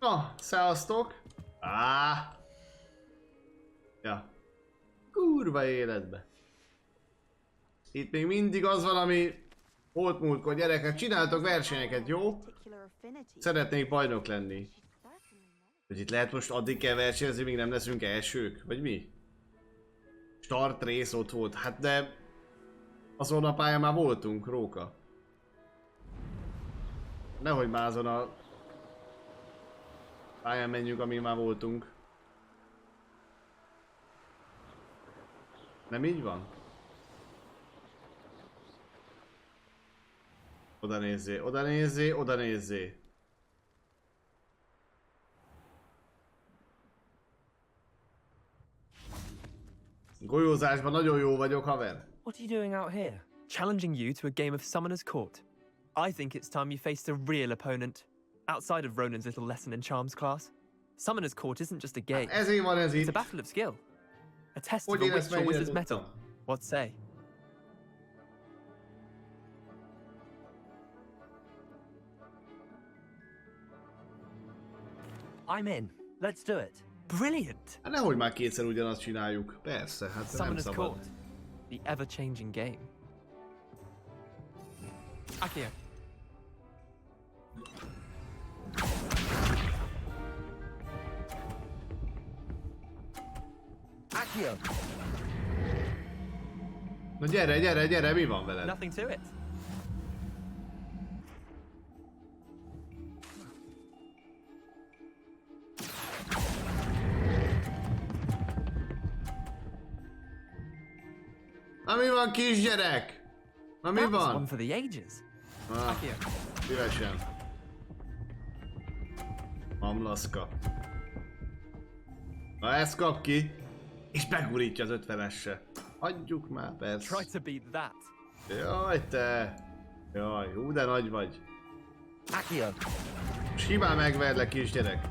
Na, szevasztok! Ja. Kurva életbe. Itt még mindig az van, ami volt múltkor, gyerekek. Csináltok versenyeket, jó? Szeretnék bajnok lenni. Hogy itt lehet most addig kell versenyezni, míg nem leszünk elsők? Vagy mi? Start rész ott volt. Hát de... azon a pályán már voltunk, Róka. Nehogy már azon a... pályán menjünk, amíg már voltunk. Nem így van? Oda nézzé, oda nézzé, oda nézzé. Golyózásban nagyon jó vagyok, haver. What are you doing out here? Challenging you to a game of Summoner's Court. I think it's time you faced a real opponent. Outside of Ronan's little lesson in charms class. Summoner's Court isn't just a game. Ezért van ez It's itt. a battle of skill. A test of Hogy a én ezt witch or mennyire wizard's metal. tudtam? What say? I'm in. Let's do it. Brilliant! Hát nehogy már kétszer ugyanazt csináljuk. Persze, hát nem Summoner's szabad. Court. The ever-changing game. Akio. Accio. Na gyere, gyere, gyere, mi van veled? Nothing to it. Na mi van, kisgyerek? Na mi That was one van? for the ages. Ah, Akio. szívesen. Mamlaszka. Na ezt kap ki, és begurítja az 50-essel. Hagyjuk már, persze. Try to beat that. Jaj te! Jaj, hú de nagy vagy. Accio. Simán megverlek, kisgyerek.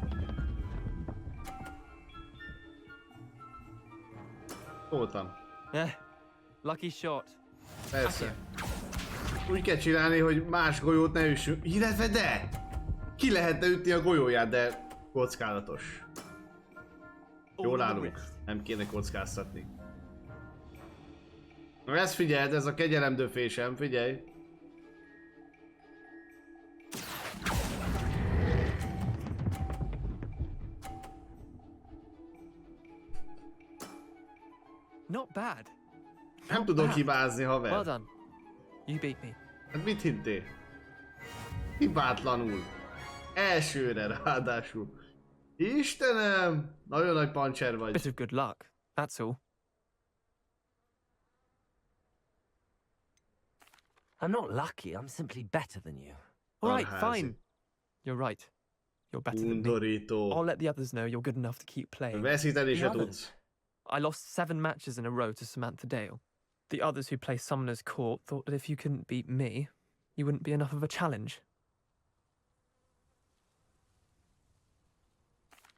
Voltam. Lucky shot. Persze. Úgy kell csinálni, hogy más golyót ne üssünk. Illetve de! Ki lehetne ütni a golyóját, de kockázatos. Jól állunk. Nem kéne kockáztatni. Na ezt figyeld, ez a kegyelemdöfésem, figyelj. Not bad. Nem tudok hibázni, Well haver. done. You beat me. Hát mit hittél? Hibátlanul. Elsőre ráadásul. Istenem! Nagyon nagy pancser vagy. Bit of good luck. That's all. I'm not lucky. I'm simply better than you. All right, Alházi. fine. You're right. You're better than me. Undorító. I'll let the others know you're good enough to keep playing. Veszíteni The se others. tudsz. I lost 7 matches in a row to Samantha Dale. The others who play Summoner's Court thought that if you couldn't beat me, you wouldn't be enough of a challenge.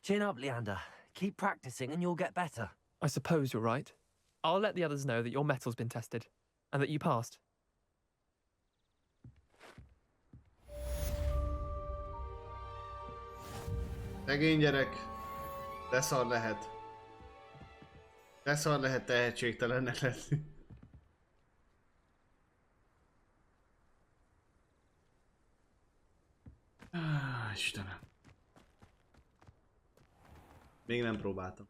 Chin up, Leander. Keep practicing and you'll get better. I suppose you're right. I'll let the others know that your metal's been tested, and that you passed. Szegény gyerek. De szar lehet. De szar lehet tehetségtelennek lenni. Istenem. Még nem próbáltam.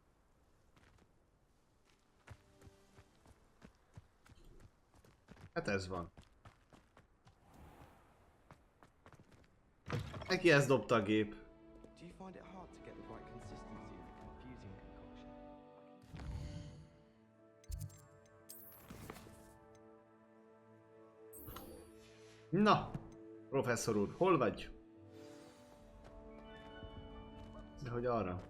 Hát ez van. Neki ezt dobta a gép. Do you find it hard to get the right consistency of a confusing concoction? Na, professzor úr, hol vagy? De hogy arra?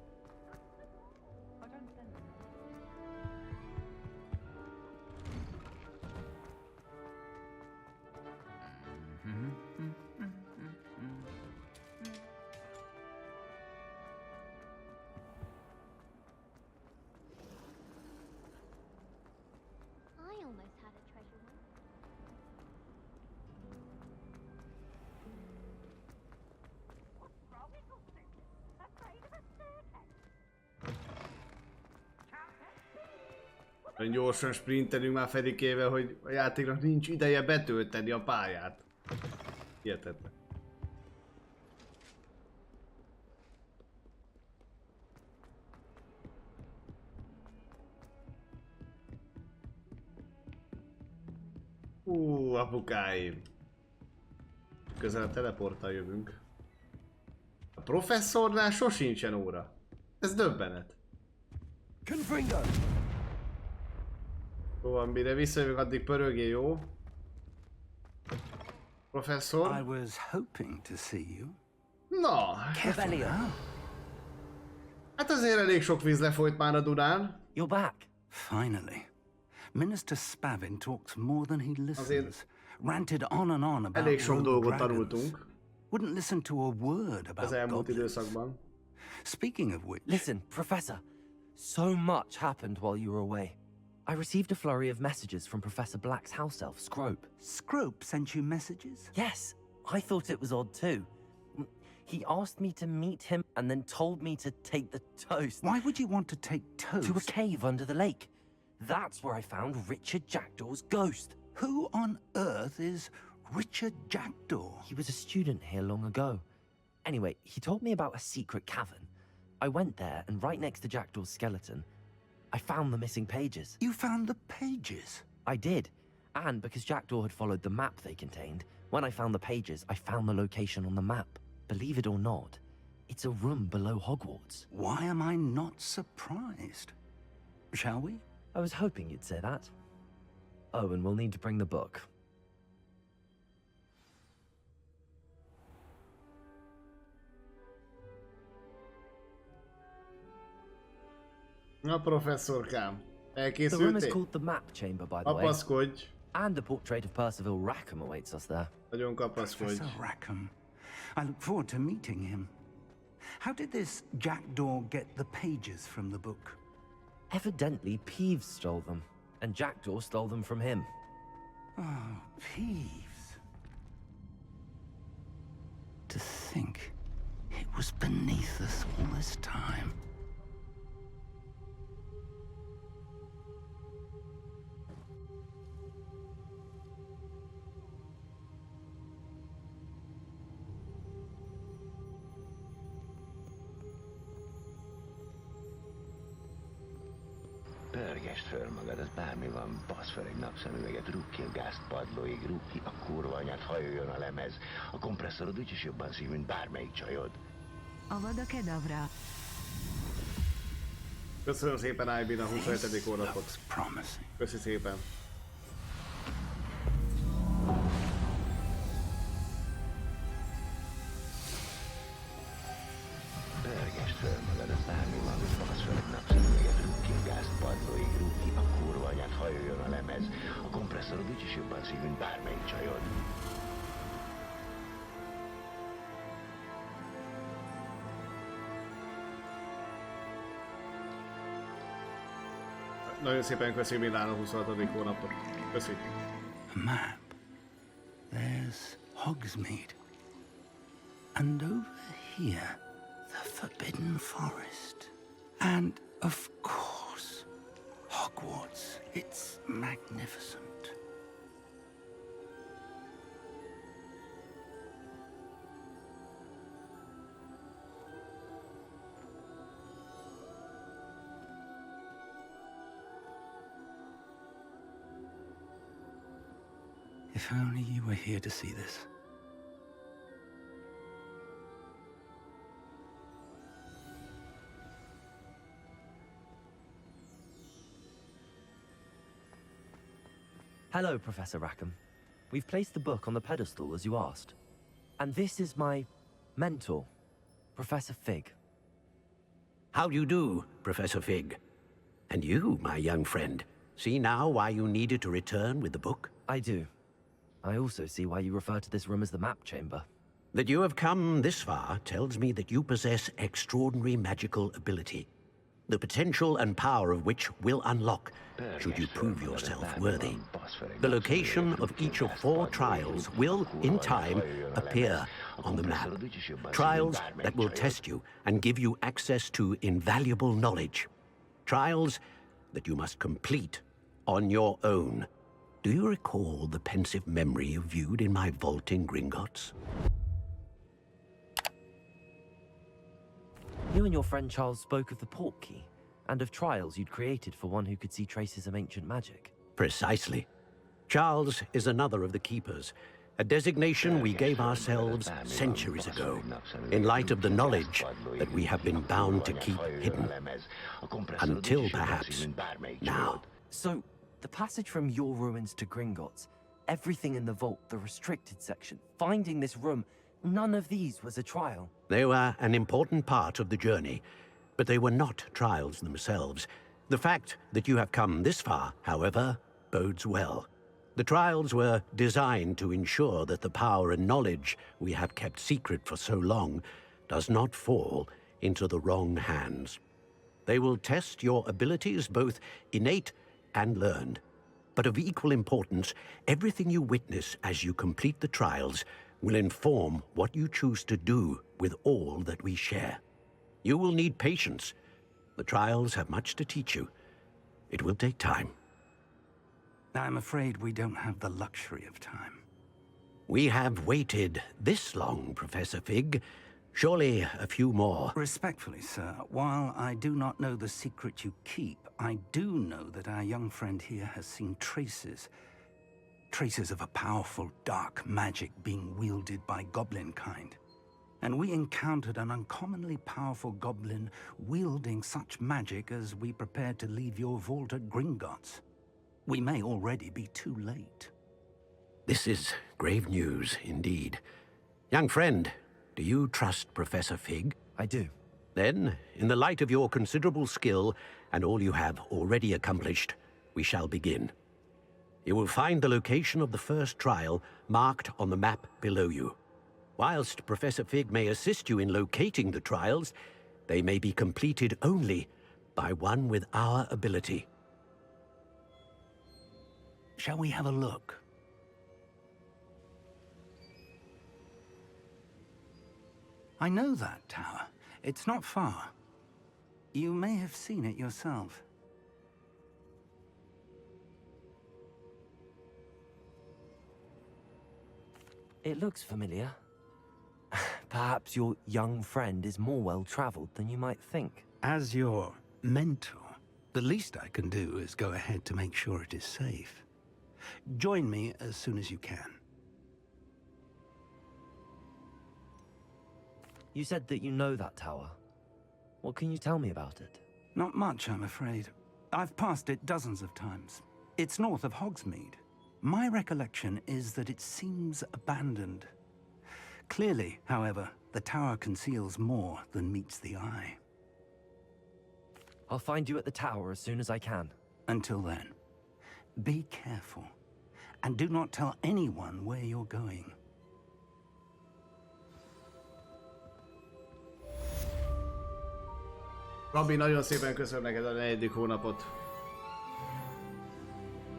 I almost had a treasure hunt. Olyan gyorsan sprintelünk már Ferikével, hogy a játéknak nincs ideje betölteni a pályát. Hihetetlen. Apukáim. Közel teleporttal jövünk. A professzornál sosincsen óra. Ez döbbenet. Jó, mire visszajövök, addig pörögé, jó? Professzor? I was hoping to see you. Na, hát azért elég sok víz lefolyt már a Dunán. You're back. Finally. Minister Spavin talks more than he listens. Azért Ranted on and on about elég sok rogue dolgot dragons. tanultunk Wouldn't listen to a word az about elmúlt goblins. időszakban. Speaking of which, Listen, Professor. So much happened while you were away. I received a flurry of messages from Professor Black's house elf, Scrope. Scrope sent you messages? Yes, I thought it was odd too. He asked me to meet him and then told me to take the toast Why would you want to take toast? to a cave under the lake. That's where I found Richard Jackdaw's ghost. Who on earth is Richard Jackdaw? He was a student here long ago. Anyway, he told me about a secret cavern. I went there, and right next to Jackdaw's skeleton, I found the missing pages. You found the pages? I did. And because Jackdaw had followed the map they contained, when I found the pages, I found the location on the map. Believe it or not, it's a room below Hogwarts. Why am I not surprised? Shall we? I was hoping you'd say that. Oh, and we'll need to bring the book. Na, professzorkám, The room is elkészültél? called the Map Chamber, by the way. Kapaszkodj. And a portrait of Percival Rackham awaits us there. Nagyon kapaszkodj. Professor Rackham. I look forward to meeting him. How did this Jackdaw get the pages from the book? Evidently, Peeves stole them, and Jackdaw stole them from him. Oh, Peeves. To think it was beneath us all this time. Pörgesd föl magad, az bármi van, basz fel egy napszemüveget, rúg ki a gázt padlóig, rúg ki a kurva anyát, hajoljon a lemez. A kompresszorod úgyis jobban szív, mint bármelyik csajod. Avada Kedavra. Köszönöm szépen, Ibin, a 27. hónapot. Promising. Köszi szépen. Pörgesd föl magad, az bármi van, basz fel egy napszemüveget, rúg ki a gázt padlóig, rúg ki a kurva anyát, hajoljon a lemez. A kompresszorod úgyis jobban szív, mint bármelyik csajod. Nagyon szépen köszi Milán a 26. hónapot. Köszi. A map. There's Hogsmeade. And over here, the Forbidden Forest. And, of course, Hogwarts. It's magnificent. If only you were here to see this. Hello, Professor Rackham. We've placed the book on the pedestal as you asked. And this is my mentor, Professor Fig. How do you do, Professor Fig? And you, my young friend, see now why you needed to return with the book? I do. I also see why you refer to this room as the Map Chamber. That you have come this far tells me that you possess extraordinary magical ability, the potential and power of which will unlock, should you prove yourself worthy. The location of each of 4 trials will, in time, appear on the map. Trials that will test you and give you access to invaluable knowledge. Trials that you must complete on your own. Do you recall the pensive memory you viewed in my vault in Gringotts? You and your friend Charles spoke of the port key, and of trials you'd created for one who could see traces of ancient magic. Precisely. Charles is another of the keepers, a designation we gave ourselves centuries ago, in light of the knowledge that we have been bound to keep hidden. Until perhaps now. So, the passage from your ruins to Gringotts, everything in the vault, the restricted section, finding this room, none of these was a trial. They were an important part of the journey, but they were not trials themselves. The fact that you have come this far, however, bodes well. The trials were designed to ensure that the power and knowledge we have kept secret for so long does not fall into the wrong hands. They will test your abilities, both innate and learned. But of equal importance, everything you witness as you complete the trials will inform what you choose to do with all that we share. You will need patience. The trials have much to teach you. It will take time. I'm afraid we don't have the luxury of time. We have waited this long, Professor Fig. Surely a few more. Respectfully, sir, while I do not know the secret you keep, I do know that our young friend here has seen traces of a powerful dark magic being wielded by goblin kind. And we encountered an uncommonly powerful goblin wielding such magic as we prepared to leave your vault at Gringotts. We may already be too late. This is grave news indeed. Young friend, do you trust Professor Fig? I do. Then, in the light of your considerable skill and all you have already accomplished, we shall begin. You will find the location of the first trial marked on the map below you. Whilst Professor Fig may assist you in locating the trials, they may be completed only by one with our ability. Shall we have a look? I know that tower. It's not far. You may have seen it yourself. It looks familiar. Perhaps your young friend is more well-traveled than you might think. As your mentor, the least I can do is go ahead to make sure it is safe. Join me as soon as you can. You said that you know that tower. What can you tell me about it? Not much, I'm afraid. I've passed it dozens of times. It's north of Hogsmeade. My recollection is that it seems abandoned. Clearly, however, the tower conceals more than meets the eye. I'll find you at the tower as soon as I can. Until then, be careful. And do not tell anyone where you're going. Gabi, nagyon szépen köszönöm neked a 4. hónapot.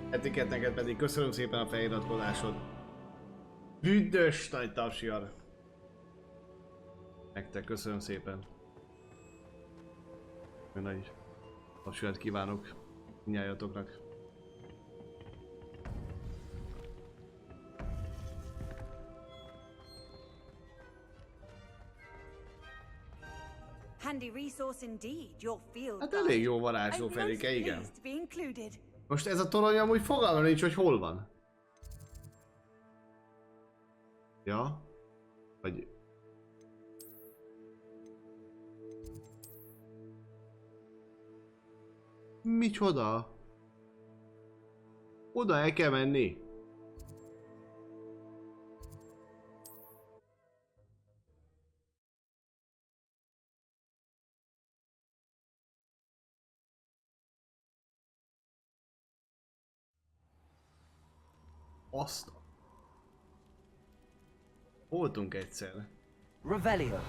Etiket neked pedig köszönöm szépen a feliratkozásod. Büdös nagy tapsiar. Nektek köszönöm szépen. Nagy tapsiart kívánok mindnyájatoknak. Hát elég jó varázsló Felike, igen. Most ez a torony amúgy fogalma nincs, hogy hol van. Ja? Vagy... Micsoda? Oda el kell menni. Azt. Voltunk egyszer. Revelio.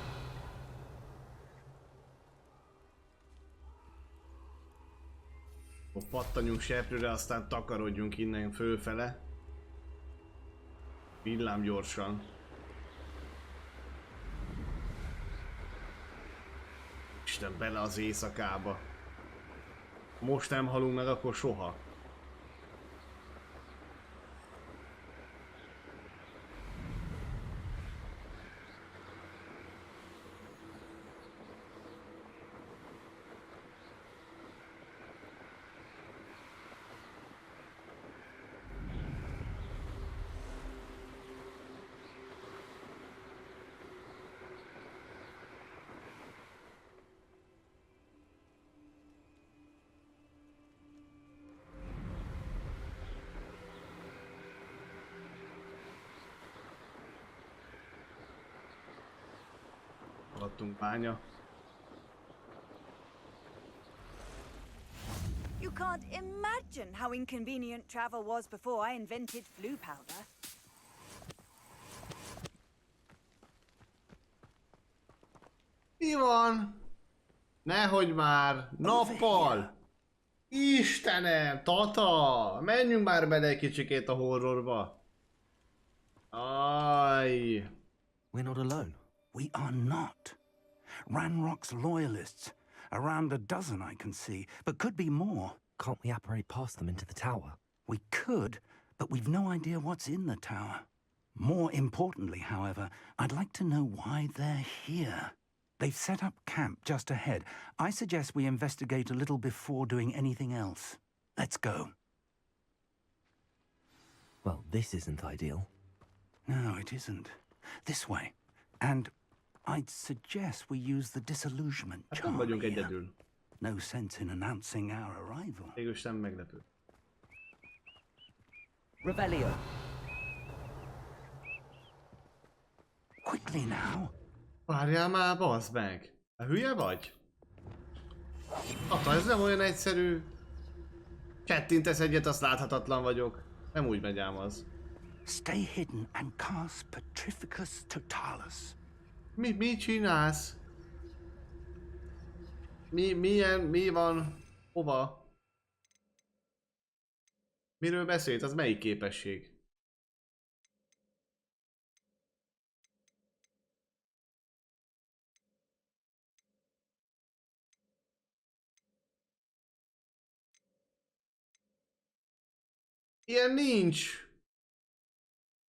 Pattanjunk seprőre, aztán takarodjunk innen fölfele. Villám gyorsan. Isten, bele az éjszakába. Most nem halunk meg, akkor soha. Alattunk bánya. You can't imagine how inconvenient travel was before I invented flu powder. Mi van? Nehogy már! Nappal! Istenem! Tata! Menjünk már bele egy kicsikét a horrorba! Aj! We're not alone. We are not. Ranrock's loyalists. Around a dozen I can see, but could be more. Can't we apparate past them into the tower? We could, but we've no idea what's in the tower. More importantly, however, I'd like to know why they're here. They've set up camp just ahead. I suggest we investigate a little before doing anything else. Let's go. Well, this isn't ideal. No, it isn't. This way. And I'd suggest we use the disillusionment Hát nem charm vagyunk here. egyedül. No sense in announcing our arrival. Mégis nem meglepő. Revelio. Quickly now. Várjál már, bazd meg! A hülye vagy? Tata, ez nem olyan egyszerű. Kettintesz egyet, azt láthatatlan vagyok. Nem úgy megy ám az. Stay hidden and cast Petrificus Totalus. Mi csinálsz? Mi van? Hova? Miről beszélt? Az melyik képesség? Ilyen nincs.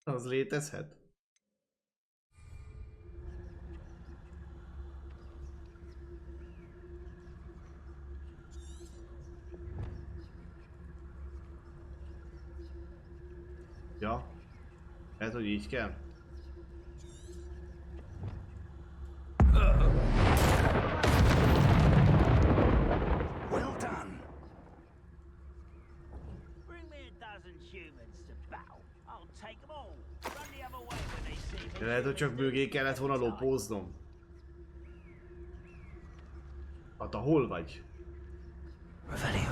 Az létezhet. Ja. Ez, hogy így kell. Well done. Bring me a dozen humans to battle. I'll take them all. Run the other way when they see me. De lehet, hogy csak mögé kellett volna lopóznom. Hát, hol vagy? Revelio.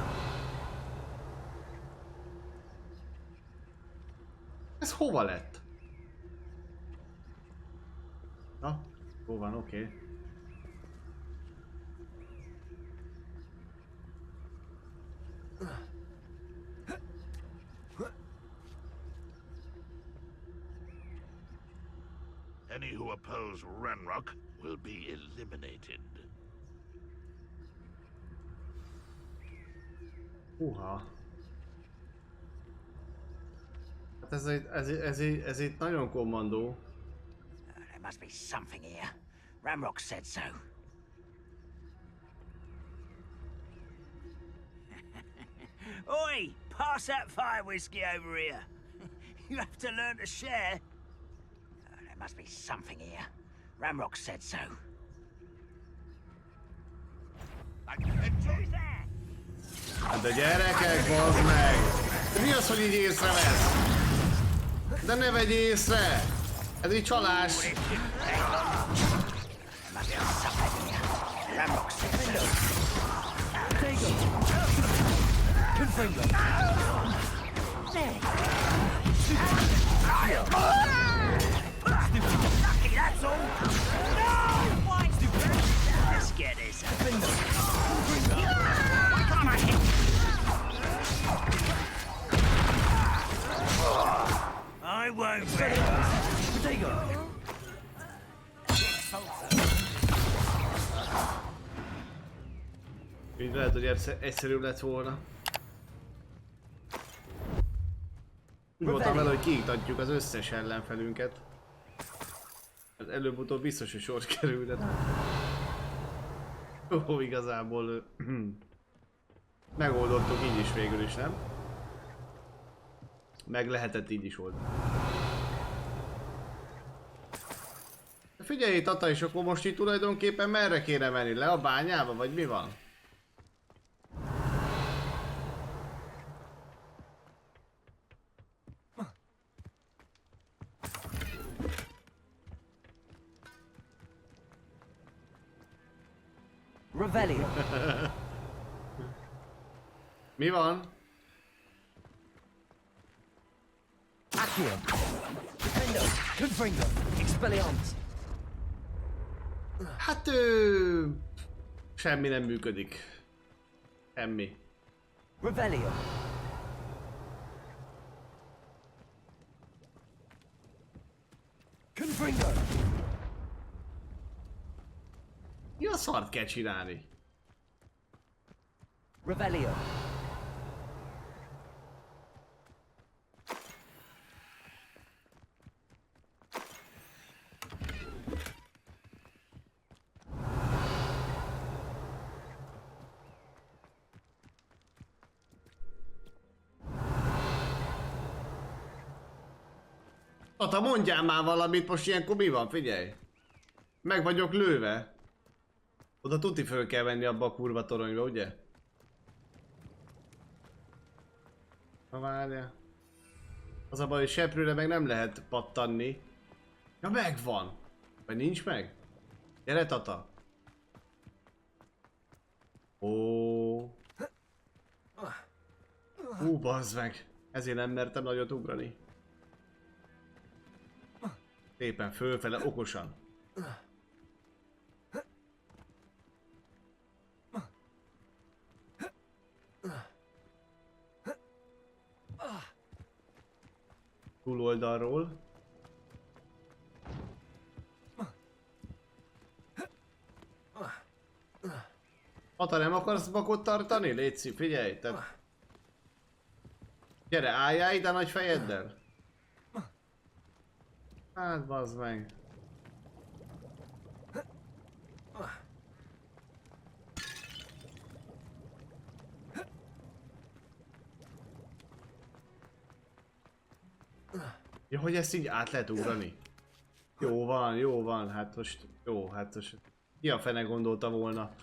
Ez hova lett? Na, hol van, oké. Any who oppose Ranrock will be eliminated. Húha. Hát ez itt nagyon kommandó. There must be something here. Ramrock said so. Oi! Pass that fire whiskey over here. You have to learn to share. There must be something here. Ramrock said so. Who's there? Hát de gyerekek, bazd meg! De mi az, hogy így észrevesz? De ne vegy észre! Ez így csalás! Lucky, that's all. No! Let's get this. Why can't I hit? I won't bet. Így lehet, hogy egyszerűbb lett volna. Úgy voltam vele, hogy kiiktatjuk az összes ellenfelünket. Hát előbb-utóbb biztos, hogy sor kerül, de... Ó, igazából... megoldottuk így is végül is, nem? Meg lehetett így is oldani. Figyelj, Tata, és akkor most itt tulajdonképpen merre kéne menni? Le a bányába, vagy mi van? Revelio. Mi van? Accio. Defendo. Confringo. Expelliarmus. Hát semmi nem működik. Semmi. Revelio. Confringo. Mi a szart kell csinálni? Revelio. Ata, mondjál már valamit, most ilyenkor mi van? Figyelj! Meg vagyok lőve. Oda tuti föl kell venni abba a kurva toronyba, ugye? Na várja. Az a baj, hogy seprőre meg nem lehet pattanni. Ja, megvan! Vagy nincs meg? Gyere, Tata! Ó. Hú, bazd meg! Ezért nem mertem nagyot ugrani. Szépen fölfele, okosan. Túloldalról. Ata, nem akarsz bakot tartani? Légy figyelj, tehát... Gyere, álljál ide nagy fejeddel. Hát bazd meg. Ja, hogy ezt így át lehet ugrani. Jó van, hát most... Jó, hát most... Ki a fene gondolta volna?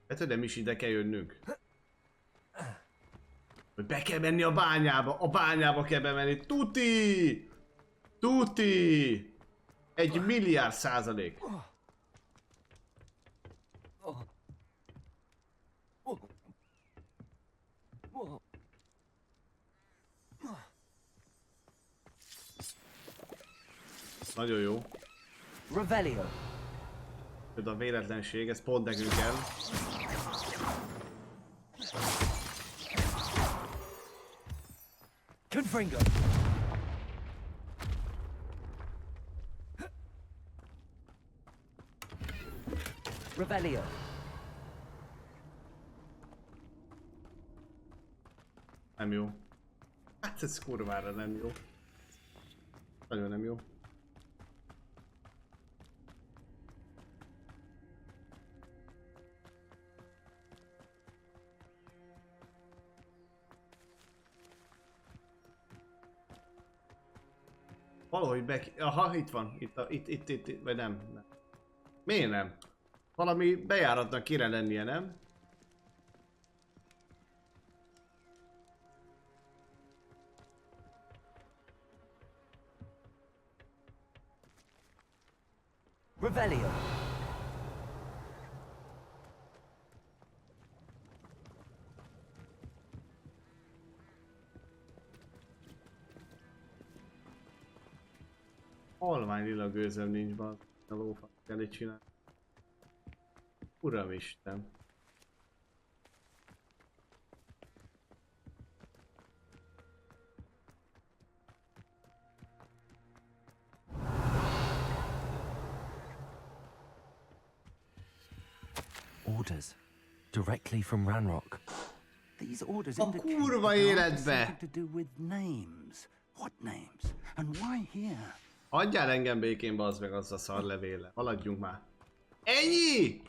Hát, hogy nem is ide kell jönnünk. Be kell menni a bányába kell bemenni. Tuti! Tuti! 1 milliárd %. Nagyon jó. Revelio. A véletlenség, ez pont nekünk kell. Confringo. Revelio. Nem jó. Hát ez kurvára nem jó. Nagyon nem jó. Valahogy aha, itt van. Itt, vagy nem. Miért nem? Valami bejáratnak kéne lennie, nem? Revelio. Halvány lila gőzöm nincs be, a lófát kell itt csinálni. Uramisten. Orders. Directly from Ranrock. These orders A indicate kurva that there are életbe! something to do with names. What names? And why here? Hagyjál engem békén, bazd meg, az a szarlevéle. Haladjunk már. Ennyi!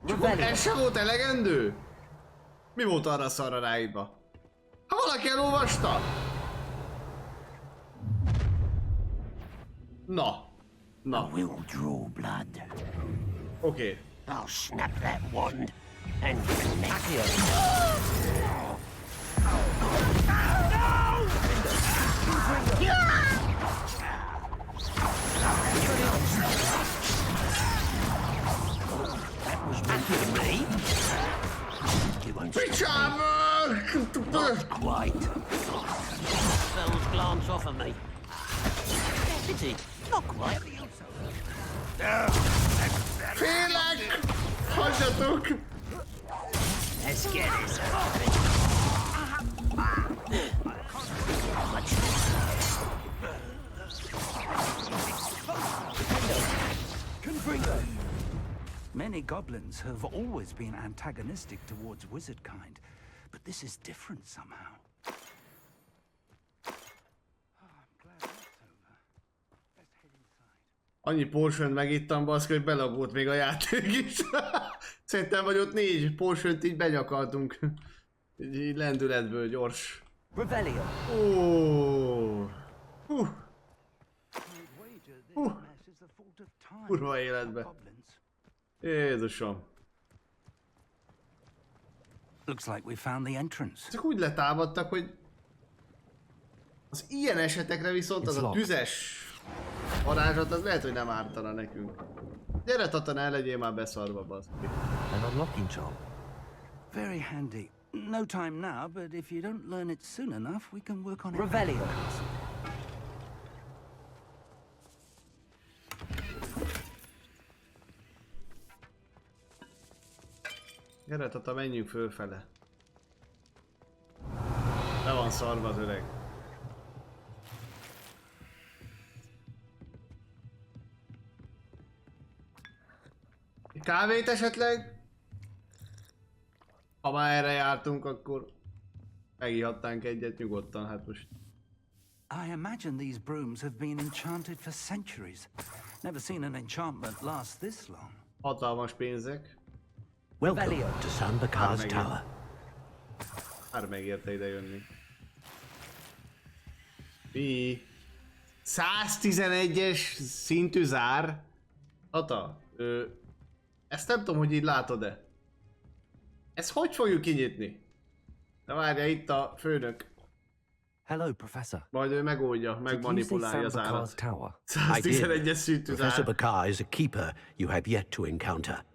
Csak ez sem volt elegendő? Mi volt arra szarra ráírva? Ha valaki elolvasta? Na. Na. I will draw blood. Oké. I'll snap that wand and connect. Picsába! Not quite. Those glance off of me. Pity. Not quite. Félek! Hagyjatok! Let's get this. Many goblins have always been antagonistic towards wizard kind, but this is different somehow. Annyi porsönt megittam, baszki, hogy belagult még a játék is. Szerintem vagy ott 4 porsönt így benyakaltunk. Így lendületből gyors. Revelio. Kurva életbe. Jézusom. Looks like we found the entrance. Csak úgy letámadtak, hogy az ilyen esetekre viszont az a tüzes varázslat, az lehet, hogy nem ártana nekünk. Gyere, Tata, ne legyél már beszarva, baszki. An unlocking charm. Very handy. No time now, but if you don't learn it soon enough, we can work on it. Revelio. Gyere, Tata, menjünk fölfele. Le van szarva az öreg. Kávét esetleg? Ha már erre jártunk, akkor megihatnánk egyet nyugodtan, hát most. I imagine these brooms have been enchanted for centuries. Never seen an enchantment last this long. Hatalmas pénzek. Welcome to San Bakar's Tower. Már megérte ide jönni. Mi? 111-es szintű zár? Tata, ezt nem tudom, hogy így látod-e. Ezt hogy fogjuk kinyitni? De várja, itt a főnök. Hello, Professor. Majd ő megoldja, megmanipulálja az árat. 111-es szintű zár. Professor Bakar is a keeper you have yet to encounter.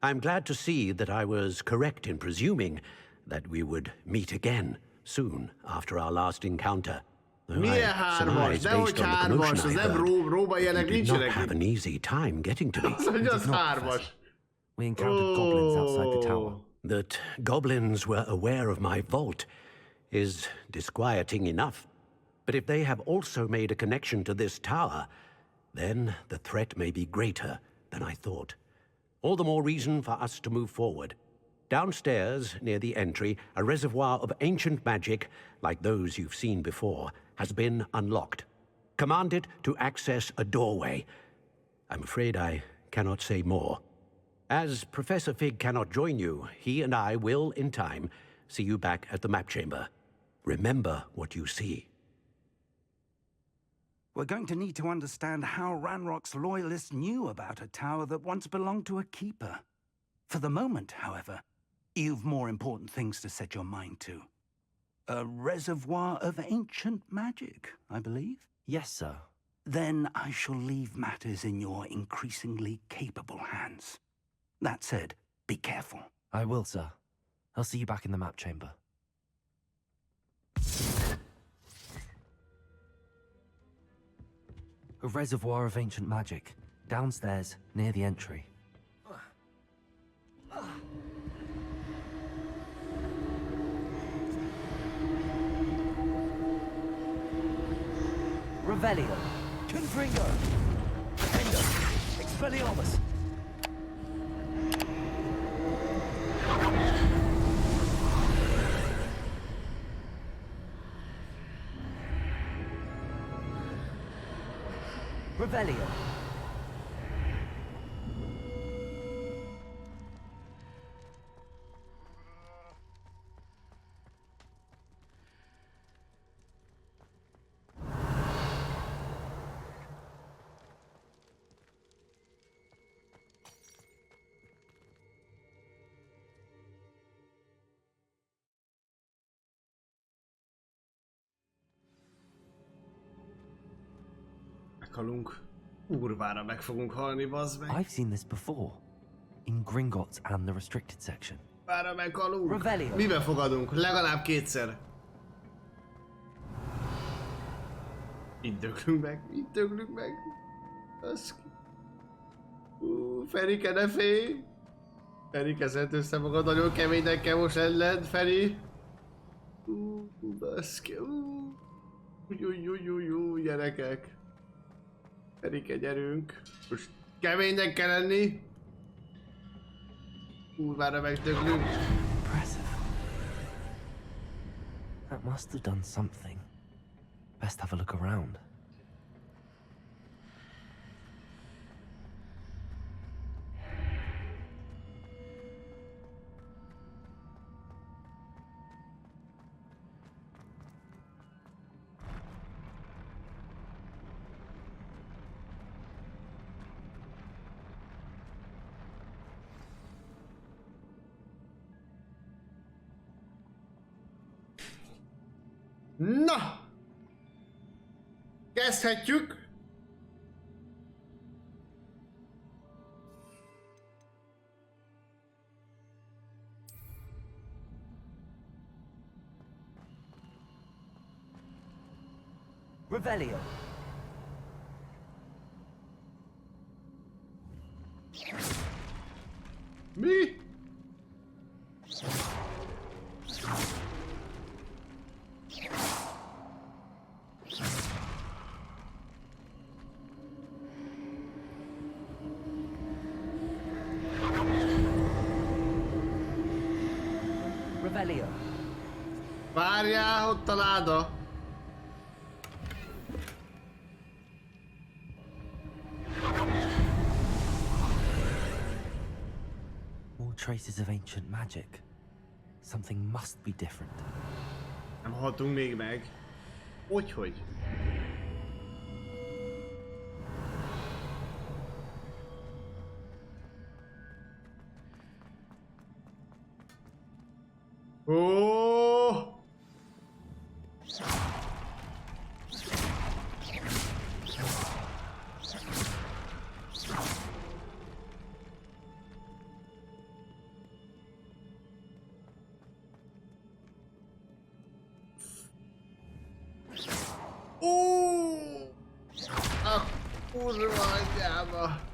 I'm glad to see that I was correct in presuming that we would meet again soon after our last encounter. Milyen hármas? Dehogy hármas, az nem róba ilyenek nincsenek. Have an easy time getting to me. Az, hogy az hármas. We encountered goblins outside the tower. That goblins were aware of my vault is disquieting enough. But if they have also made a connection to this tower, then the threat may be greater than I thought. All the more reason for us to move forward. Downstairs, near the entry, a reservoir of ancient magic, like those you've seen before, has been unlocked. Command it to access a doorway. I'm afraid I cannot say more. As Professor Fig cannot join you, he and I will, in time, see you back at the map chamber. Remember what you see. We're going to need to understand how Ranrock's loyalists knew about a tower that once belonged to a keeper. For the moment, however, you've more important things to set your mind to. A reservoir of ancient magic, I believe? Yes, sir. Then I shall leave matters in your increasingly capable hands. That said, be careful. I will, sir. I'll see you back in the map chamber. A reservoir of ancient magic, downstairs, near the entry. Revelio. Confringo. Defendo. Expelliarmus. Revelio. Meghalunk. Kurvára meg fogunk halni, bazd meg. I've seen this before. In Gringotts and the restricted section. Bárra meghalunk. Revelio. Miben fogadunk? Legalább kétszer. Itt döglünk meg, itt döglünk meg. Az... Ferike, ne félj! Ferike, szedd össze magad, nagyon keménynek kell most lenned, Feri. Baszki, gyerekek. Ferike, gyerünk. Most keménynek kell lenni. Kurvára megdöglünk. Impressive. That must have done something. Best have a look around. Na! Kezdhetjük! Revelio. Mi? Revelio. Várjál, ott a láda. More traces of ancient magic. Something must be different. Nem haltunk még meg. Hogyhogy? Oh!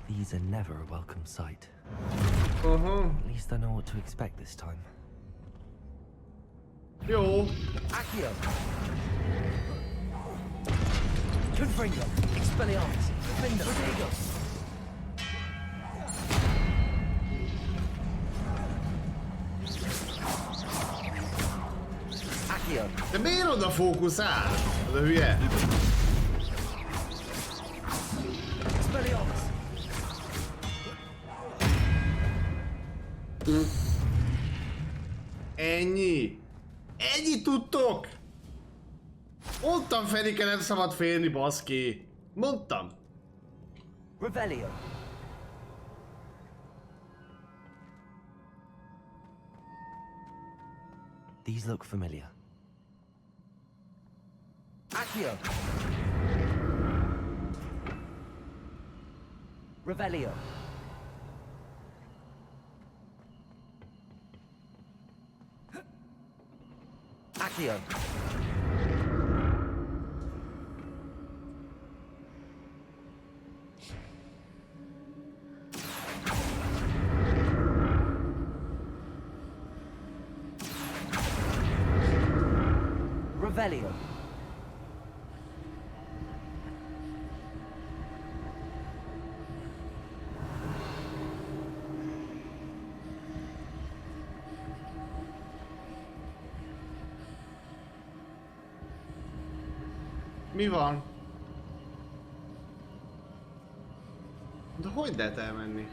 These are never a welcome sight. At least I know what to expect this time. Jó. Accio! Confringo! Expelliarmus! Defender! Rodrigo! Accio! De miért oda fókuszál? Az a hülye. Expelliarmus! Ennyi. Ennyi tudtok? Mondtam, Ferike, nem szabad félni, baszki. Mondtam. Revelio. These look familiar. Accio. Revelio. Accio. Revelio. Mi van? De hogy lehet elmenni?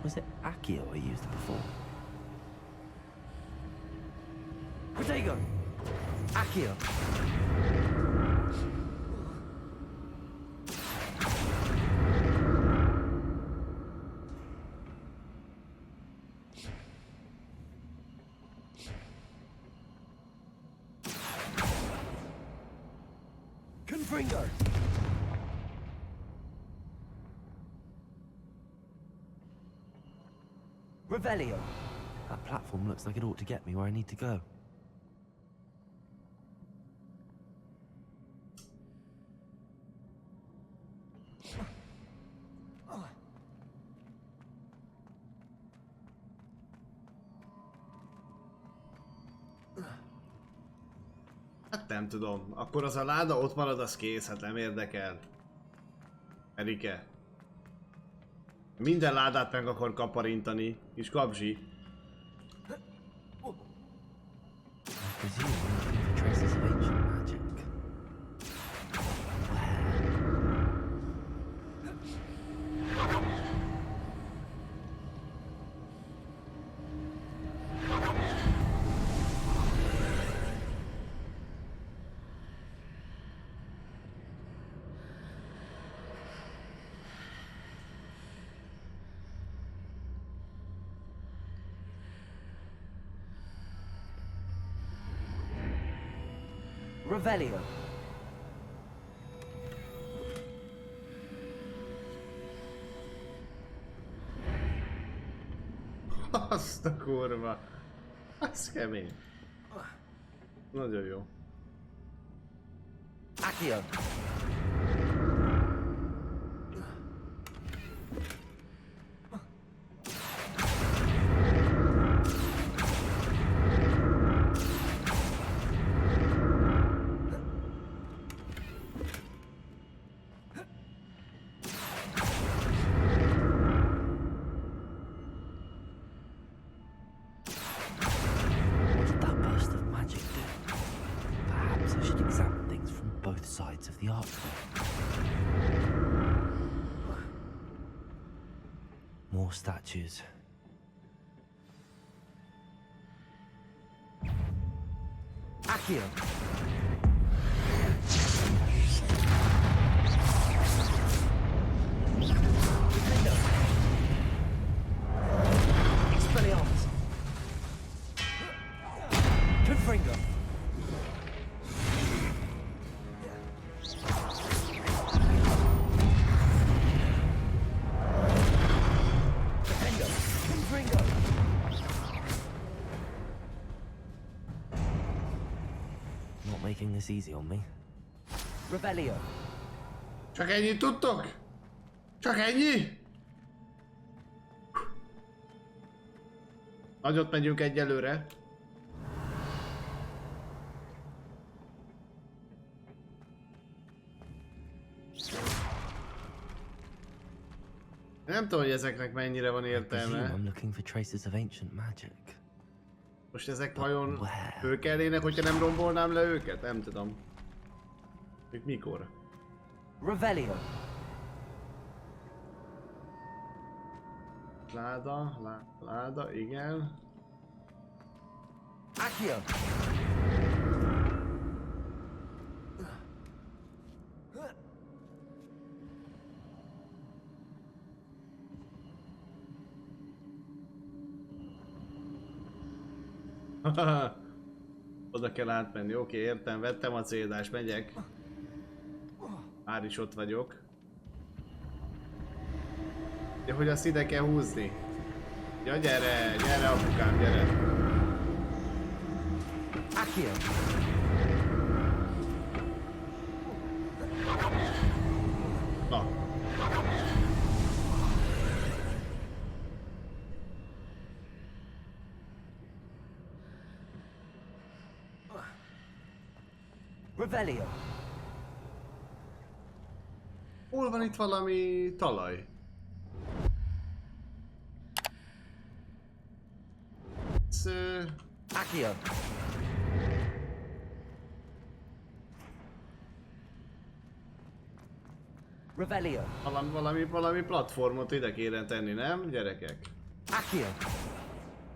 Was it Accio I used before? Protego! Accio! Confringo! Revelio! That platform looks like it ought to get me where I need to go. Hát nem tudom. Akkor az a láda ott marad, az kész, hát nem érdekel. Erike. Minden ládát meg akar kaparintani. Kis kapzsi. Traces of ancient magic. Revelio. Azt a kurva. Az kemény. Nagyon jó. Accio. Of the archway. More statues. Accio. Expelliarmus. Confringo. Making this easy on me. Revelio. Csak ennyit tudtok? Csak ennyi? Nagyot megyünk egyelőre. Nem tudom, hogy ezeknek mennyire van értelme. I'm looking for traces of ancient magic. Most ezek vajon fölkelnének, hogyha nem rombolnám le őket? Nem tudom. Még mikor? Revelio. Láda, igen. Accio. Oda kell átmenni, oké, értem, vettem a cédást, megyek. Már is ott vagyok. De hogy azt ide kell húzni? Ja, gyere apukám, gyere! Accio. Na. Revelio. Hol van itt valami talaj? Accio. Revelio. Valami platformot ide kéne tenni, nem, gyerekek? Accio.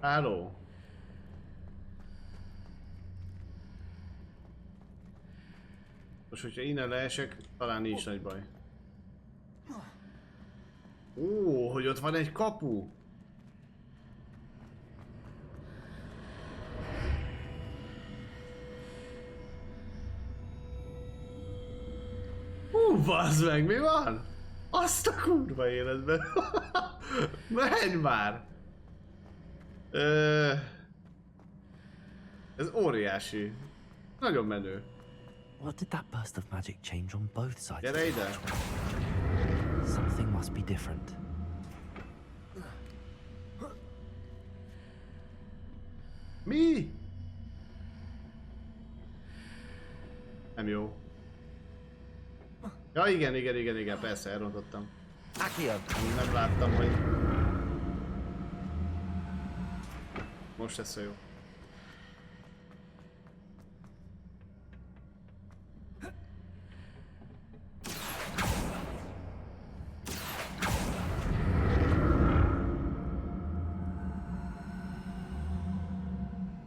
Halló. Most, hogyha innen leesek, talán nincs nagy baj. Ó, hogy ott van egy kapu! Bazd meg, mi van? Azt a kurva életben! Menj már! Ez óriási. Nagyon menő. What did that burst of magic change on both sides? Gyere ide. Something must be different. Mi? Nem jó. Ja igen, persze elrontottam. Accio! Nem láttam, hogy... Most lesz a jó.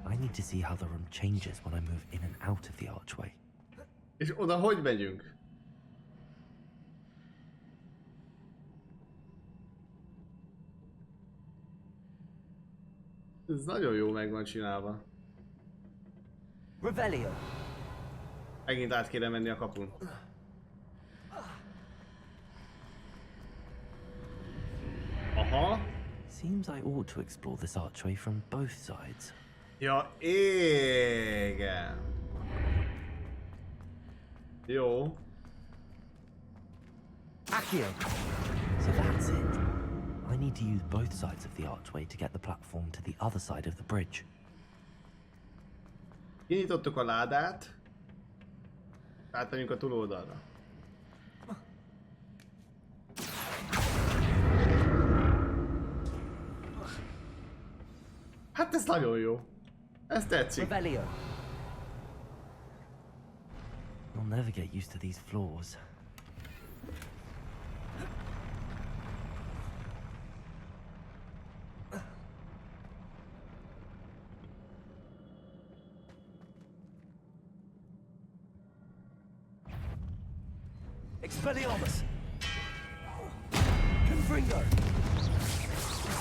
I need to see how the room changes when I move in and out of the archway. És oda hogy megyünk? Ez nagyon jó meg van csinálva. Revelio. Megint át kéne menni a kapun. Aha. Seems I ought to explore this archway from both sides. Ja, igen. Jó. Accio! So that's it. I need to use both sides of the archway to get the platform to the other side of the bridge. Kinyitottuk a ládát. Átmenjünk a túloldalra. Hát ez nagyon jó. Ez tetszik. Revelio. I'll never get used to these floors. Expelliarmus. Confringo.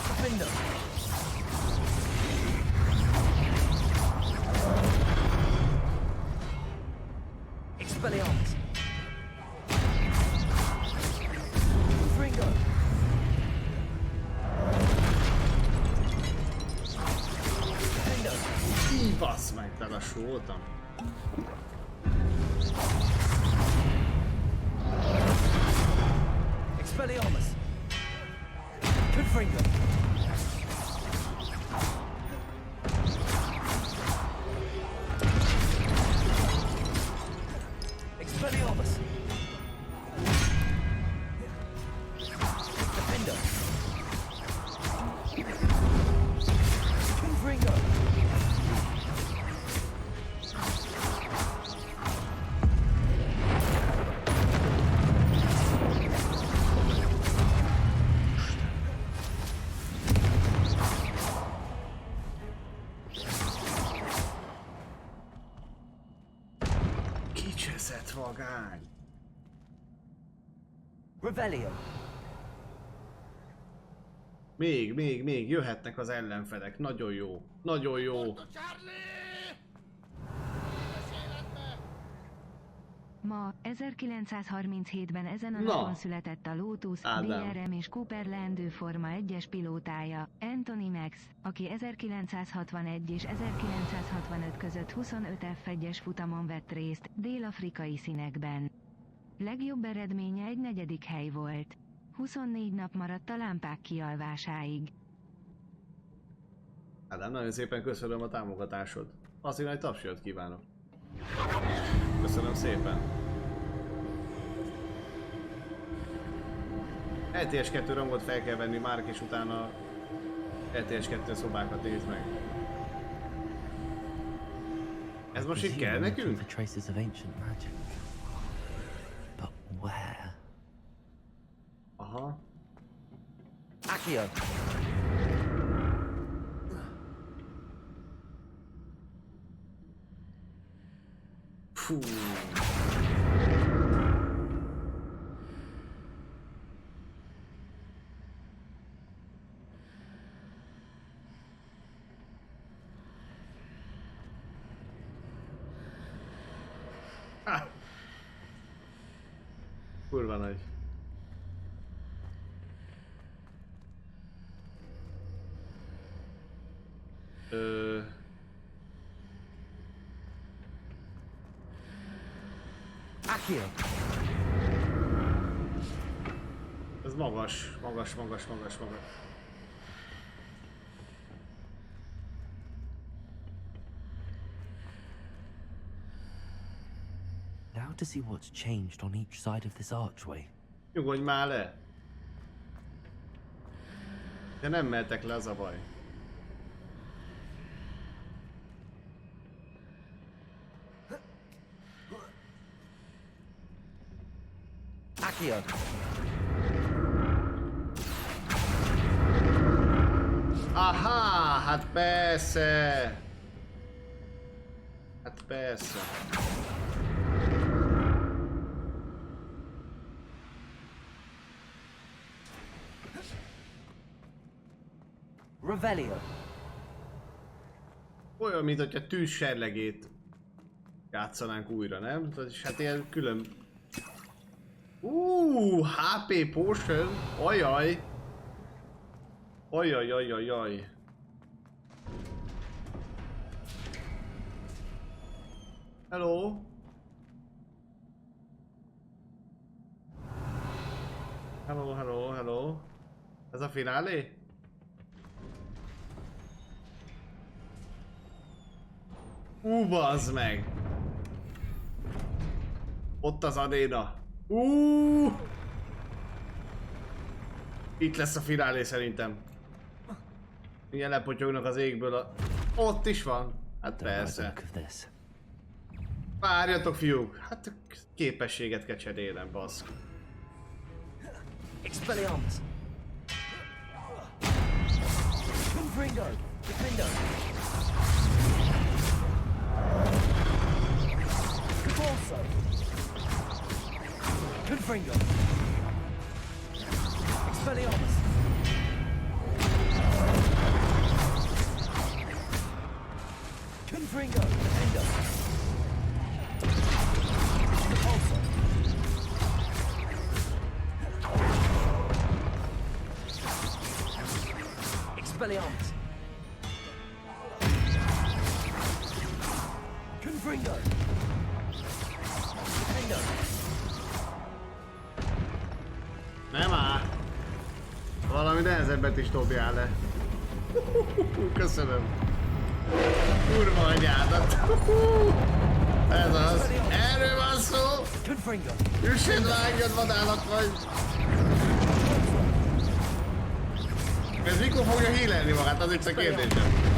Defender. Expelliarmus. Confringo. Defender. Így bassz meg, te lassú voltam. Expelliarmus. Confringo. Expelliarmus. Defender. Confringo. Kicseszett vagány. Revelio. Még jöhetnek az ellenfelek. Nagyon jó. Nagyon jó. Ma, 1937-ben ezen a Na. napon született a Lotus, Ádám. DRM és Cooper leendő Forma 1-es pilótája, Anthony Max, aki 1961 és 1965 között 25 F1-es futamon vett részt, dél-afrikai színekben. Legjobb eredménye egy 4. hely volt. 24 nap maradt a lámpák kialvásáig. Ádám, nagyon szépen köszönöm a támogatásod. Azért nagy tapsijat kívánok. Köszönöm szépen. LTS 2 rangot fel kell venni Márk, és utána LTS 2 szobákat nézd meg. Ez most így kell nekünk? For traces of ancient magic. But where? Aha. Accio. Fú. Ah. Kurva nagy. Ez magas, magas, magas, magas, magas. Now to see what's changed on each side of this archway. Nyugodj már le! De nem mehetek le, az a baj. Accio! Aha, hát persze! Hát persze. Revelio. Olyan, mint hogyha tűz serlegét játszanánk újra, nem? És hát ilyen külön... HP potion! Ajaj! Ajajajajaj! Hello? Hello, hello, hello. Ez a finálé? Bazd meg! Ott az aréna. Itt lesz a finálé szerintem. Milyen lepotyognak az égből a... Ott is van. Hát persze. Várjatok, fiúk. Hát képességet kell cserélnem, baszk. Expelliarmus. Confringo. Defendo. Capulso. Confringo. Expelliarmus. Confringo. Defendo. Capulso. Expelliarmus. Confringo. Defendo. Nem áll. Valami nehezebbet is dobjál le. Köszönöm. Kurva anyádat. Ez az. Erről van szó. Üssed, vágjad, vadállat vagy. Ez mikor fogja healelni magát? Az itt a kérdésem.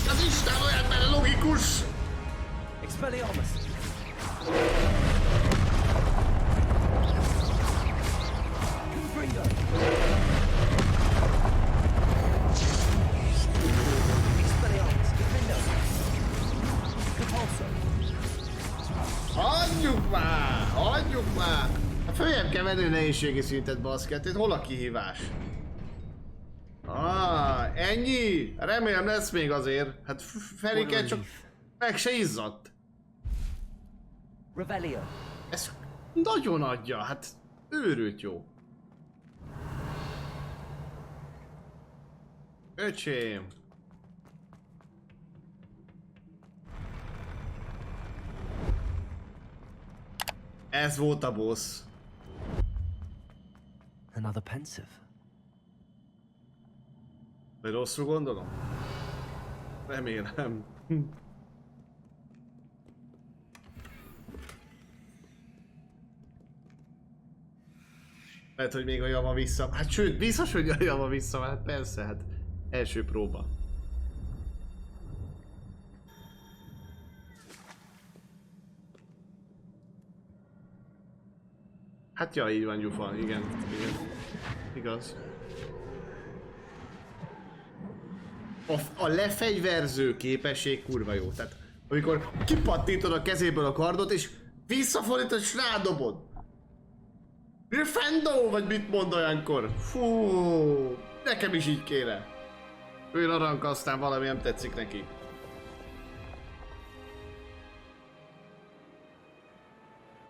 Az Isten olyan benne logikus! Expelliarmus. Confringo. Expelliarmus. Defendo. Capulso. Hagyjuk már! Hagyjuk már! Följebb kell venni a nehézségi szintet, baszket. Itt hol a kihívás? Ennyi? Remélem lesz még azért. Hát Ferike csak meg se izzadt. Revelio. Ez nagyon adja, hát őrült jó. Öcsém. Ez volt a boss. Another pensive. Vagy rosszul gondolom? Remélem. Lehet, hogy még a java vissza... Hát sőt, biztos, hogy a java vissza, hát persze, hát első próba. Hát ja, így van, Gyufa, igen, igen. Igaz. A lefegyverző képesség kurva jó, tehát amikor kipattintod a kezéből a kardot és visszafordítod és rádobod. Defendo, vagy mit mond olyankor? Fú, nekem is így kéne. Ő naranka, aztán valami nem tetszik neki.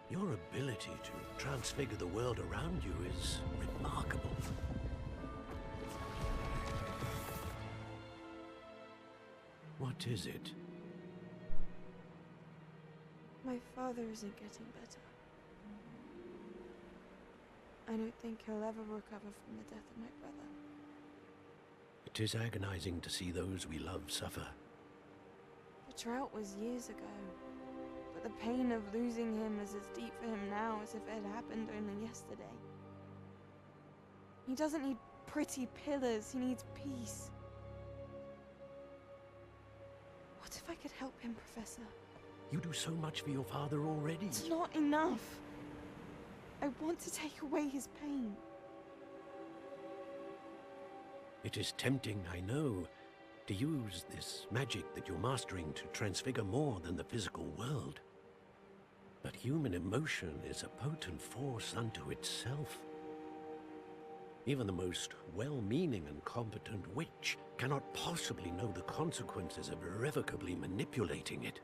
Your ability to transfigure the world around you is remarkable. What is it? My father isn't getting better. I don't think he'll ever recover from the death of my brother. It is agonizing to see those we love suffer. The drought was years ago, but the pain of losing him is as deep for him now as if it had happened only yesterday. He doesn't need pretty pillars, he needs peace. What if I could help him, Professor? You do so much for your father already. It's not enough. I want to take away his pain. It is tempting, I know, to use this magic that you're mastering to transfigure more than the physical world. But human emotion is a potent force unto itself. Even the most well-meaning and competent witch cannot possibly know the consequences of irrevocably manipulating it.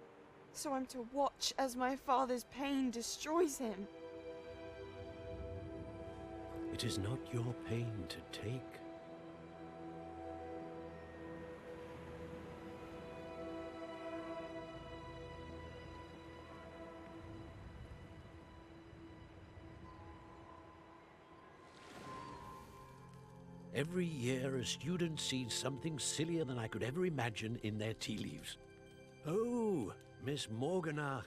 So I'm to watch as my father's pain destroys him. It is not your pain to take. Every year, a student sees something sillier than I could ever imagine in their tea leaves. Oh, Miss Morganach,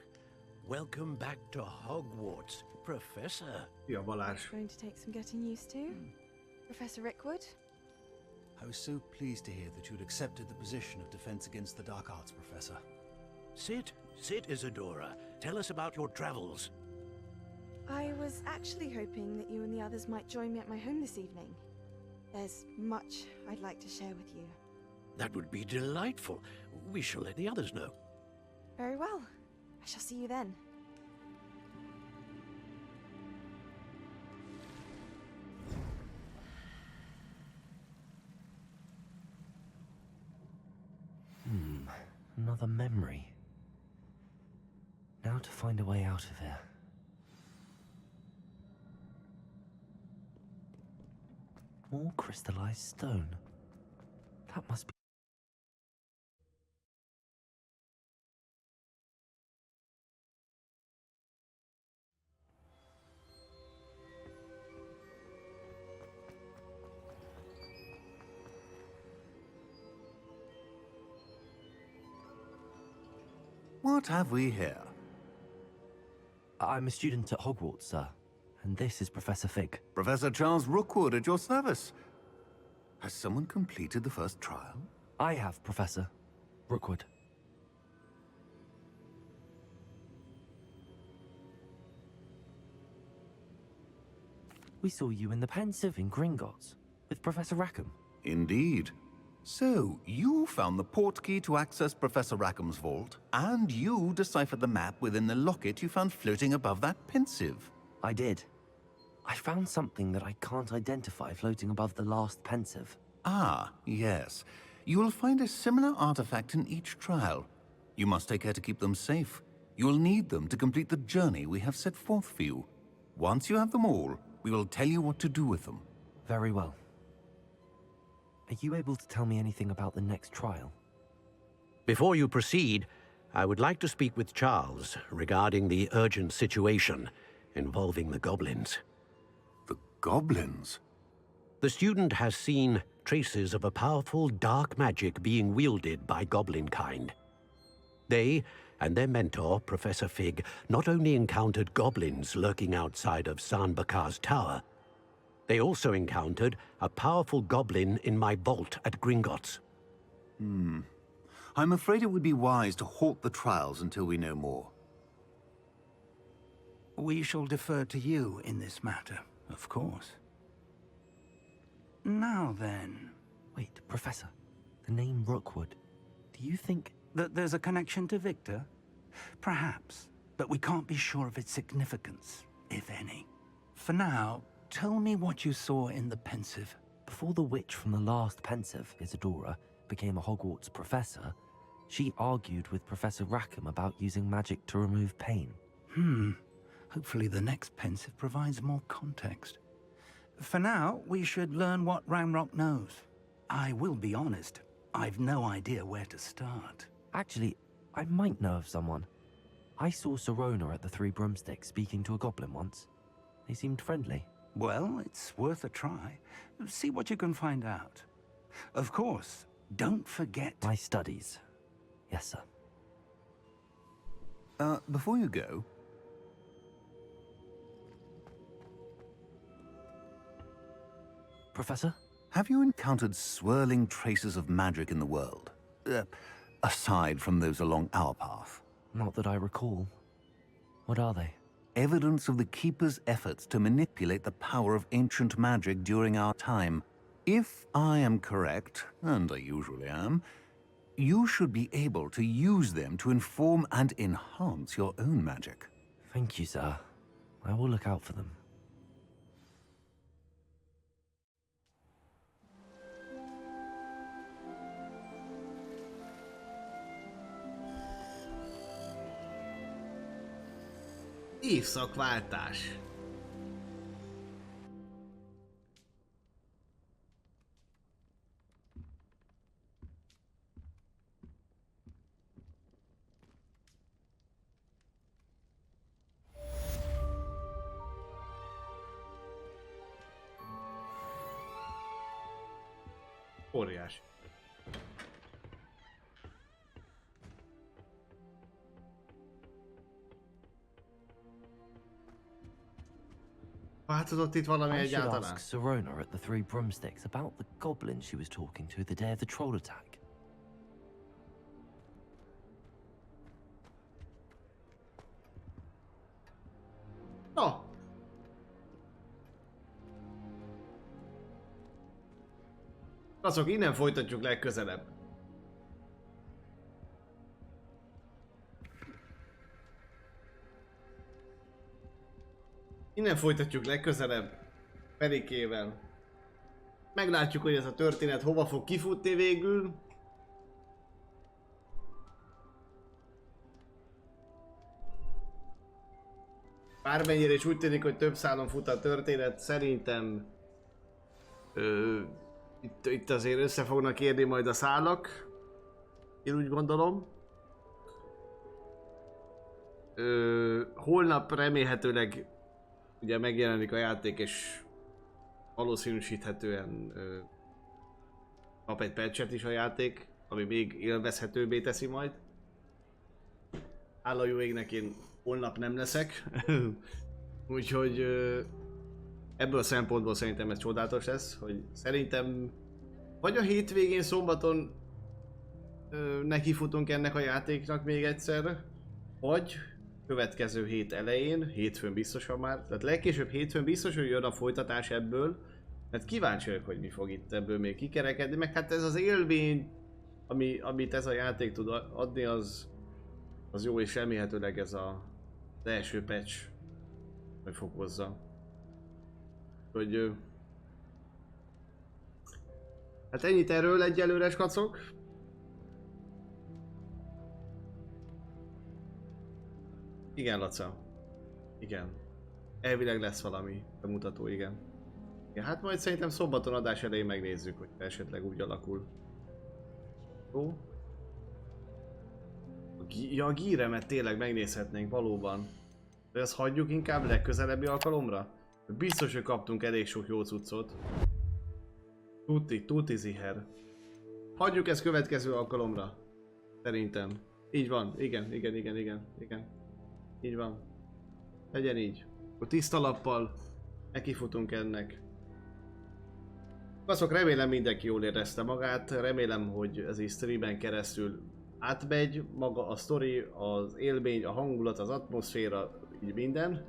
welcome back to Hogwarts, Professor. Ja, Balázs. Going to take some getting used to. Professor Rickwood? I was so pleased to hear that you'd accepted the position of Defense Against the Dark Arts, Professor. Sit, Isadora. Tell us about your travels. I was actually hoping that you and the others might join me at my home this evening. There's much I'd like to share with you. That would be delightful. We shall let the others know. Very well. I shall see you then. Another memory. Now to find a way out of here. More crystallized stone. That must be... What have we here? I'm a student at Hogwarts, sir. And this is Professor Fig. Professor Charles Rookwood at your service. Has someone completed the first trial? I have, Professor Rookwood. We saw you in the Pensive in Gringotts with Professor Rackham. Indeed. So, you found the portkey to access Professor Rackham's vault, and you deciphered the map within the locket you found floating above that Pensive. I did. I found something that I can't identify floating above the last Pensive. Ah, yes. You will find a similar artifact in each trial. You must take care to keep them safe. You will need them to complete the journey we have set forth for you. Once you have them all, we will tell you what to do with them. Very well. Are you able to tell me anything about the next trial? Before you proceed, I would like to speak with Charles regarding the urgent situation involving the goblins. The goblins? The student has seen traces of a powerful dark magic being wielded by goblin kind. They and their mentor, Professor Fig, not only encountered goblins lurking outside of San Bakar's tower, they also encountered a powerful goblin in my vault at Gringotts. I'm afraid it would be wise to halt the trials until we know more. We shall defer to you in this matter, of course. Now then... Wait, Professor. The name Rookwood. Do you think... that there's a connection to Victor? Perhaps, but we can't be sure of its significance, if any. For now, tell me what you saw in the Pensive. Before the witch from the last Pensive, Isadora, became a Hogwarts professor, she argued with Professor Rackham about using magic to remove pain. Hopefully the next pensive provides more context. For now, we should learn what Ramrock knows. I will be honest, I've no idea where to start. Actually, I might know of someone. I saw Sirona at the Three Broomsticks speaking to a goblin once. They seemed friendly. Well, it's worth a try. See what you can find out. Of course, don't forget... My studies. Yes, sir. Before you go... Professor? Have you encountered swirling traces of magic in the world? Aside from those along our path? Not that I recall. What are they? Evidence of the Keeper's efforts to manipulate the power of ancient magic during our time. If I am correct, and I usually am, you should be able to use them to inform and enhance your own magic. Thank you, sir. I will look out for them. Évszakváltás. Óriás. Változott itt valami I should egyáltalán? ask Sirona at the Three Broomsticks about the goblin she was talking to the day of the troll attack. No. Azok, innen folytatjuk legközelebb. Innen folytatjuk legközelebb Perikével. Meglátjuk, hogy ez a történet hova fog kifutni végül. Bármennyire is úgy tűnik, hogy több szálon fut a történet, szerintem itt azért össze fognak érni majd a szálak. Én úgy gondolom. Holnap remélhetőleg ugye megjelenik a játék, és valószínűsíthetően kap egy patchet is a játék, ami még élvezhetőbbé teszi majd. Hála jó égnek, én holnap nem leszek. Úgyhogy ebből a szempontból szerintem ez csodálatos lesz, hogy szerintem vagy a hétvégén, szombaton nekifutunk ennek a játéknak még egyszer, vagy következő hét elején, hétfőn biztosan már, tehát legkésőbb hétfőn biztos, hogy jön a folytatás ebből, mert kíváncsi vagyok, hogy mi fog itt ebből még kikerekedni, meg hát ez az élmény, amit ez a játék tud adni, az jó, és remélhetőleg ez az első patch meg fog hozzá. Hogy hát ennyit erről egyelőre, skacok. Igen, Laca. Igen. Elvileg lesz valami bemutató, igen. Ja, hát majd szerintem szombaton adás elején megnézzük, hogy esetleg úgy alakul. Jó? A gíremet tényleg megnézhetnénk valóban. De ezt hagyjuk inkább legközelebbi alkalomra? Biztos, hogy kaptunk elég sok jó cuccot. Tuti ziher. Hagyjuk ezt következő alkalomra. Szerintem. Így van. Igen. Így van. Legyen így. Akkor tiszta lappal nekifutunk ennek. Azok, remélem mindenki jól érezte magát, remélem, hogy ez is streamen keresztül átmegy, maga a sztori, az élmény, a hangulat, az atmoszféra, így minden.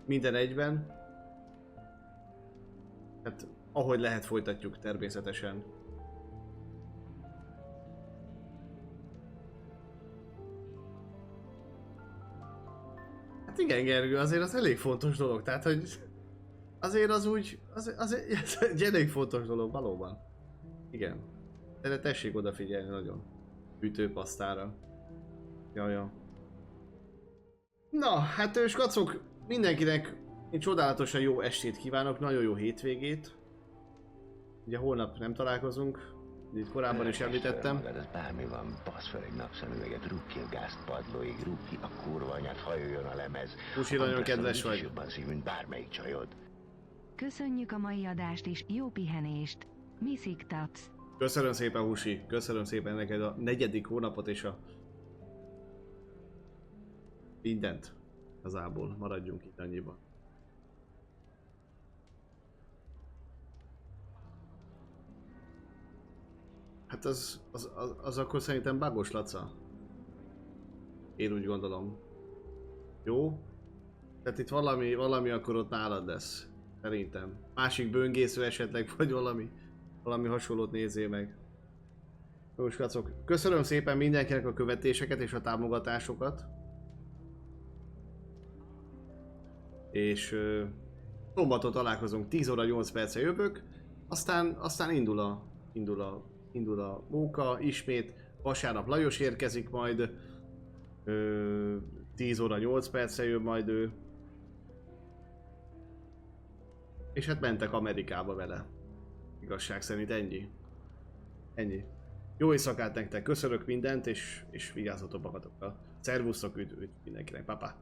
Minden egyben. Hát ahogy lehet, folytatjuk természetesen. Hát igen, Gergő, azért az elég fontos dolog, tehát hogy azért az úgy, az egy elég fontos dolog valóban. Igen. De tessék odafigyelni nagyon. Ütőpasztára. Jaja. Na, hát skacok, mindenkinek én csodálatosan jó estét kívánok, nagyon jó hétvégét. Ugye holnap nem találkozunk, itt korábban is említettem. Ez bármi van, basz fel egy napszemüveget, rúg ki a gázt padlóig, rúg ki a kurva anyát, hajoljon a lemez. Husi, nagyon kedves vagy. Jobban szívünk bármelyik csajod. Köszönjük a mai adást is, jó pihenést! Miszik Taps! Köszönöm szépen, Husi, köszönöm szépen neked a 4. hónapot és a mindent. Igazából maradjunk itt annyiban. Hát az akkor szerintem bugos, Laca. Én úgy gondolom. Jó? Tehát itt valami akkor ott nálad lesz. Szerintem. Másik böngésző esetleg, vagy valami hasonlót nézzél meg. Jó, skacok. Köszönöm szépen mindenkinek a követéseket és a támogatásokat. És szombaton találkozunk, 10 óra 8 perccel jövök. Aztán indul a móka ismét. Vasárnap Lajos érkezik majd. 10 óra 8 perccel jön majd ő. És hát mentek Amerikába vele. Igazság szerint ennyi. Ennyi. Jó éjszakát nektek, köszönök mindent, és vigyázzatok magatokra. Szervusztok, üdv mindenkinek, papa!